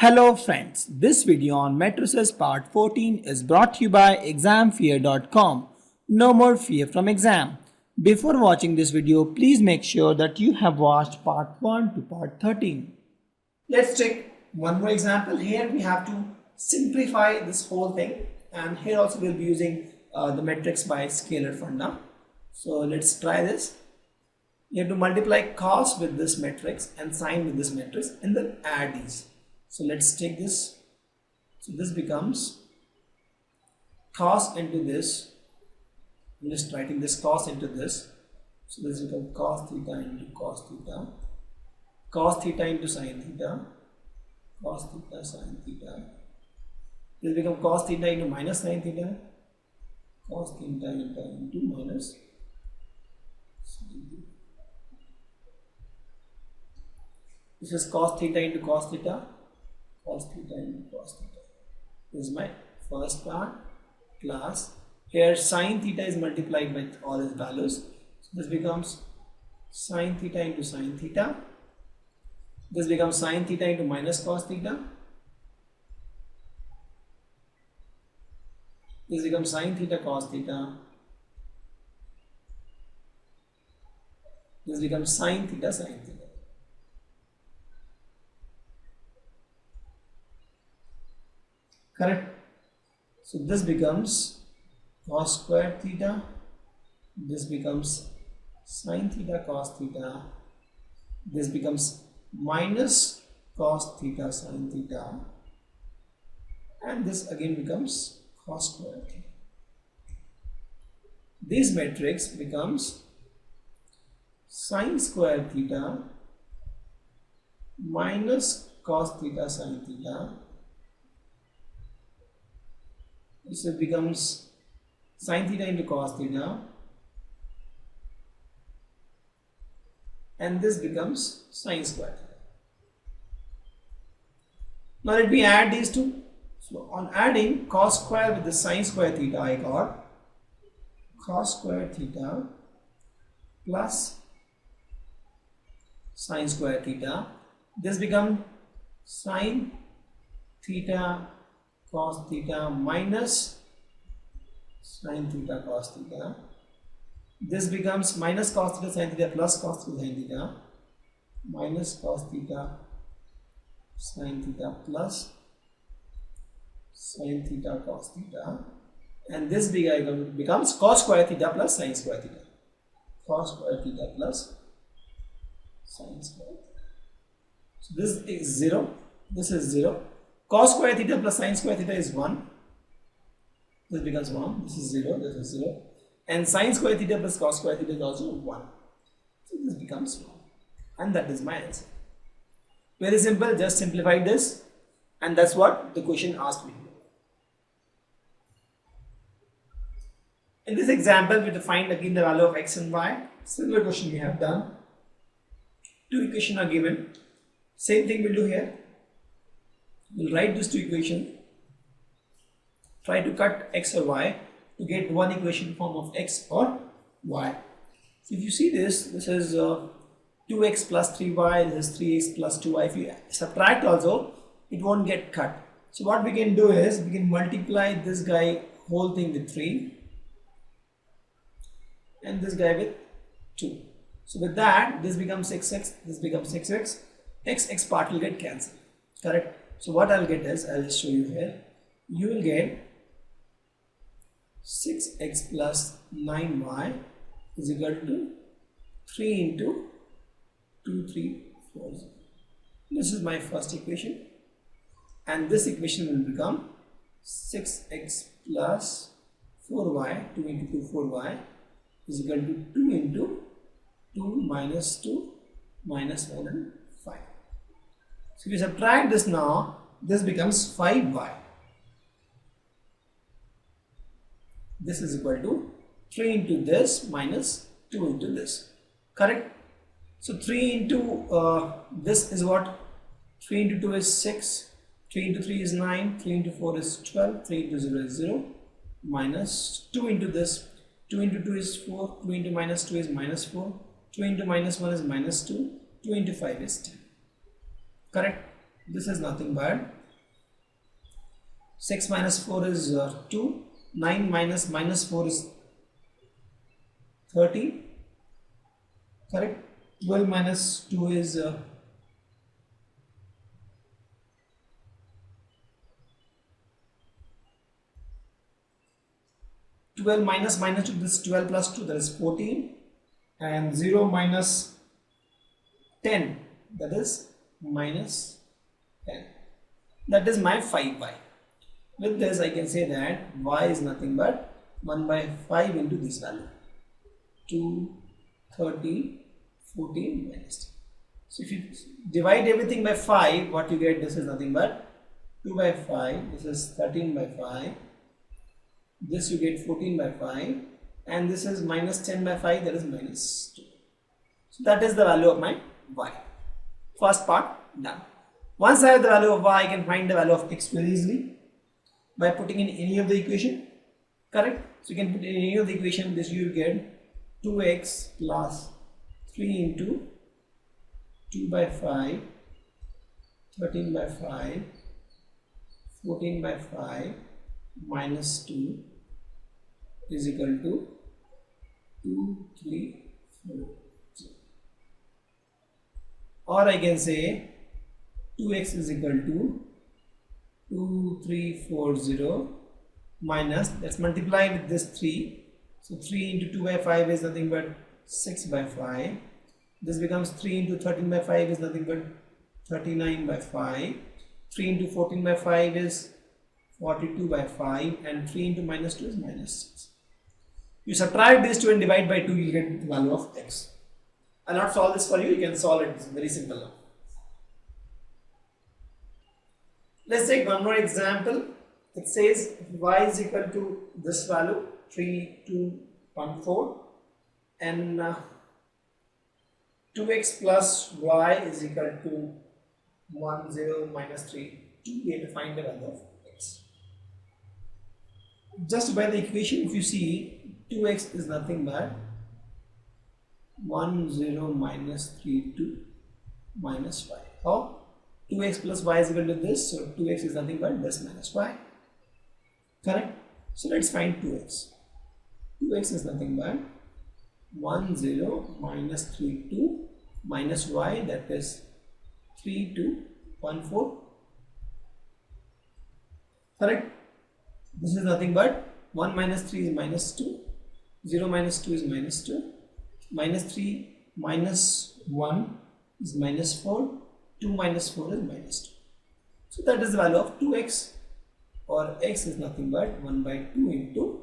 Hello friends, this video on matrices part 14 is brought to you by examfear.com. No more fear from exam. Before watching this video, please make sure that you have watched part 1 to part 13. Let's take one more example. Here we have to simplify this whole thing, and here also we'll be using the matrix by scalar funda. So let's try this. You have to multiply cos with this matrix and sine with this matrix and then add these. So let's take this. So this becomes cos into this. I'm just writing this cos into this. So this becomes cos theta into cos theta. Cos theta into sin theta. Cos theta sin theta. This becomes cos theta into minus sin theta. Cos theta into minus sin theta. This is cos theta into cos theta. Cos theta into cos theta. This is my first part plus here sin theta is multiplied with all its values. So this becomes sin theta into sin theta. This becomes sin theta into minus cos theta. This becomes sin theta cos theta. This becomes sin theta sin theta. Correct. So this becomes cos square theta. This becomes sin theta cos theta. This becomes minus cos theta sin theta. And this again becomes cos square theta. This matrix becomes sin square theta minus cos theta sin theta. So it becomes sin theta into cos theta, and this becomes sin square theta. Now let me add these two. So on adding cos square with the sin square theta, I got cos square theta plus sin square theta. This becomes sin theta cos theta minus sin theta cos theta. This becomes minus cos theta sin theta plus cos theta sin theta minus cos theta sin theta plus sin theta cos theta, and this becomes cos square theta plus sin square theta. Cos square theta plus sin square theta. So this is 0. This is 0. Cos square theta plus sin square theta is 1. This becomes 1. This is 0. This is 0. And sin square theta plus cos square theta is also 1. So this becomes 1. And that is my answer. Very simple. Just simplify this. And that's what the question asked me. In this example, we define again the value of x and y. Similar question we have done. Two equations are given. Same thing we'll do here. We'll write these two equations, try to cut x or y to get one equation form of x or y. So if you see this, this is 2x plus 3y, this is 3x plus 2y. If you subtract also, it won't get cut. So what we can do is, we can multiply this guy whole thing with 3 and this guy with 2. So with that, this becomes 6x, this becomes 6x, x part will get cancelled, correct? So what I'll get is, I'll just show you here, you will get 6x plus 9y is equal to 3 into 2, 3, 4. This is my first equation, and this equation will become 6x plus 4y, 2 into 2, 4y is equal to 2 into 2 minus 2 minus 1 and 5. So if you subtract this now, this becomes 5y. This is equal to 3 into this minus 2 into this. Correct? So 3 into this is what? 3 into 2 is 6. 3 into 3 is 9. 3 into 4 is 12. 3 into 0 is 0. Minus 2 into this. 2 into 2 is 4. 2 into minus 2 is minus 4. 2 into minus 1 is minus 2. 2 into 5 is 10. Correct? This is nothing but 6 minus 4 is 2. 9 minus 4 is 13. Correct? 12 minus 2 is 12 minus 2, this is 12 plus 2, that is 14, and 0 minus 10, that is minus 10. That is my 5y. With this I can say that y is nothing but 1 by 5 into this value, 2, 13, 14 minus 10. So if you divide everything by 5, what you get, this is nothing but 2 by 5, this is 13 by 5, this you get 14 by 5, and this is minus 10 by 5, that is minus 2. So that is the value of my y. First part done. Once I have the value of y, I can find the value of x very easily by putting in any of the equation. Correct? So you can put in any of the equation, this you get 2x plus 3 into 2 by 5, 13 by 5, 14 by 5 minus 2 is equal to 2, 3, 4, 0. Or I can say 2x is equal to 2, 3, 4, 0 minus, let's multiply with this 3. So 3 into 2 by 5 is nothing but 6 by 5. This becomes 3 into 13 by 5 is nothing but 39 by 5. 3 into 14 by 5 is 42 by 5, and 3 into minus 2 is minus 6. You subtract these two and divide by 2, you get the value of x. I'll not solve this for you, you can solve it, it's very simple now. Let's take one more example. It says y is equal to this value 3, 2, 1, 4, and 2x plus y is equal to 1, 0, minus 3, 2. We have to find the value of x. Just by the equation, if you see, 2x is nothing but 1, 0, minus 3, 2, minus y. How? 2x plus y is equal to this, so 2x is nothing but this minus y. Correct? So let's find 2x. 2x is nothing but 1, 0, minus 3, 2, minus y, that is 3, 2, 1, 4. Correct? This is nothing but 1 minus 3 is minus 2, 0 minus 2 is minus 2, minus 3 minus 1 is minus 4, 2 minus 4 is minus 2. So that is the value of 2x, or x is nothing but 1 by 2 into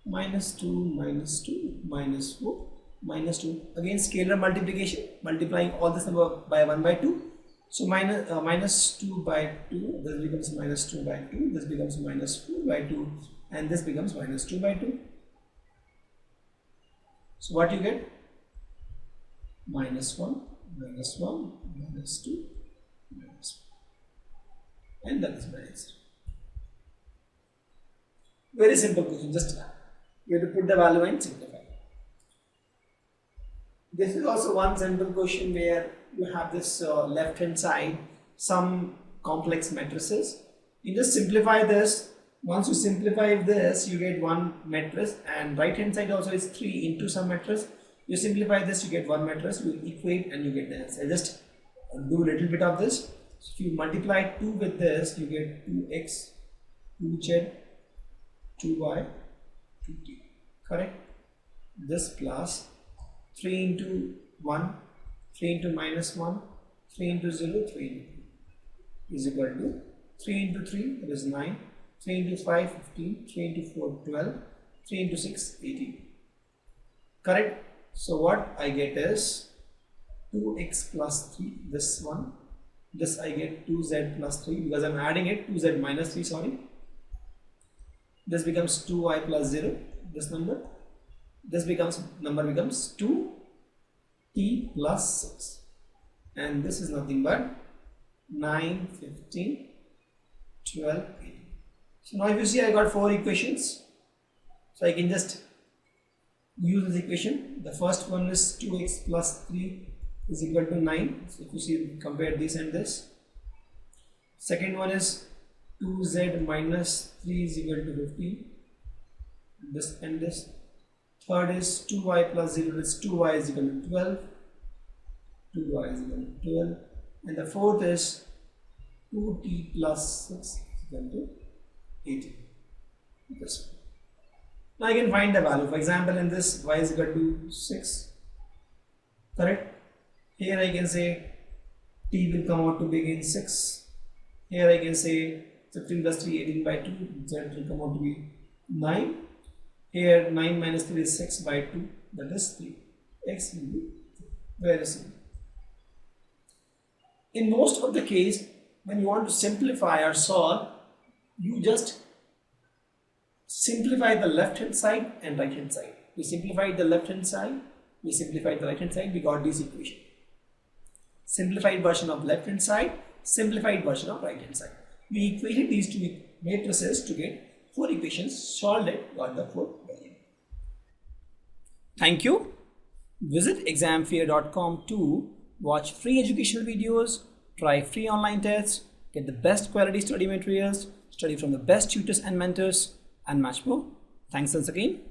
minus 2, minus 2, minus 4, minus 2. Again scalar multiplication, multiplying all this number by 1 by 2. So minus 2 by 2, this becomes minus 2 by 2, this becomes minus 4 by 2, and this becomes minus 2 by 2. So what you get? Minus 1, minus 1, minus 2, minus 1. And that is my answer. Very simple question, just you have to put the value and simplify. This is also one simple question where you have this left hand side, some complex matrices. You just simplify this. Once you simplify this, you get one matrix, and right hand side also is 3 into some matrix. You simplify this, you get one matrix, you equate and you get the answer. Just do a little bit of this. So if you multiply 2 with this, you get 2x, 2z, 2y, 2t. Correct? This plus 3 into 1, 3 into minus 1, 3 into 0, 3 into 2 is equal to 3 into 3, that is 9, 3 into 5, 15, 3 into 4, 12, 3 into 6, 18. Correct? So what I get is 2x plus 3, this one, this I get 2z plus 3, because I am adding it, 2z minus 3, sorry. This becomes 2y plus 0, this number. This number becomes 2t plus 6, and this is nothing but 9, 15, 12, 18. So now if you see, I got 4 equations, so I can just use this equation. The first one is 2x plus 3 is equal to 9. So if you see, compare this and this. Second one is 2z minus 3 is equal to 15. This and this. Third is 2y plus 0 is 2y is equal to 12. 2y is equal to 12. And the fourth is 2t plus 6 is equal to 18. This one. Now I can find the value. For example, in this y is equal to 6. Correct? Here I can say t will come out to be again 6. Here I can say 15 plus 3, 18 by 2. Z will come out to be 9. Here 9 minus 3 is 6 by 2. That is 3. X will be very simple. In most of the case, when you want to simplify or solve, you just simplify the left hand side and right hand side. We simplified the left hand side, we simplified the right hand side, we got this equation. Simplified version of left hand side, simplified version of right hand side. We equated these two matrices to get 4 equations, solved it, got the 4 value. Thank you. Visit examfear.com to watch free educational videos, try free online tests, get the best quality study materials, study from the best tutors and mentors, and much more. Thanks once again.